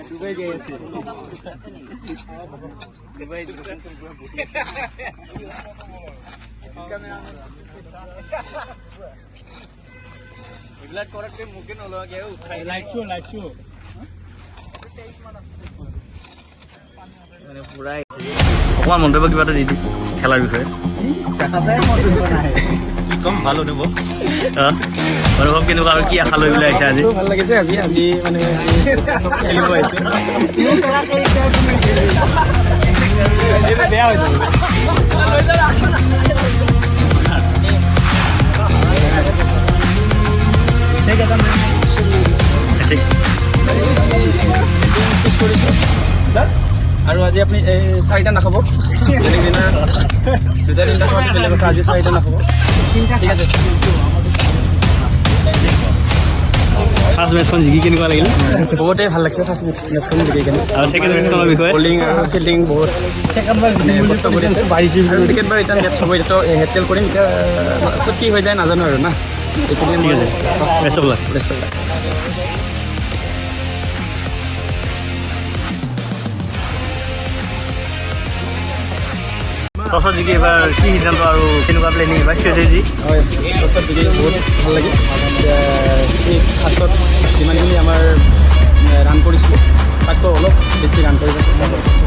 Dubai যাই আছে এগুলা করাতে মুখে নলগে উঠাই লাইট শো মানে পুরাই অকমান মন্তব্য কিবা এটা দি দি খেলাৰ বিষয়ে কম ভাল অনুভৱ অনুভৱ কেনেকুৱা আৰু কি আশা লৈ ওলাই আহিছে আজি ভাল লাগিছে আজি আজি মানে খেলিব আহিছে বেয়া হৈ যাব আৰু আজি আপুনি চাৰিটা নাখাব দুটা তিনিটা খাব বেলেগ কথা আজি চাৰিটা নাখাব ঠিক আছে ফাৰ্ষ্ট মেচখন জিকি কেনেকুৱা লাগিলে বহুতেই ভাল লাগিছে ফাৰ্ষ্ট মেচখন জিকি কেনে আৰু ছেকেণ্ড মেচখনৰ বিষয়ে বলিং আৰু ফিল্ডিং বহুত কষ্ট কৰিছে আৰু ছেকেণ্ডবাৰ এতিয়া মেচ হ'ব এতিয়াতো হেডটেল কৰিম এতিয়া লাষ্টত কি হৈ যায় নাজানো আৰু না এইখিনি ঠিক আছে বেষ্ট অফ লাক টছত জিকি এবাৰ কি সিদ্ধান্ত আৰু কেনেকুৱা প্লেনিং এবাৰ ষ্ট্ৰেটেজি হয় টছত জিকি বহুত ভাল লাগিল ফাৰ্ষ্টত যিমানখিনি আমাৰ ৰান কৰিছিলোঁ তাতকৈ অলপ বেছি ৰান কৰিব চেষ্টা কৰিছোঁ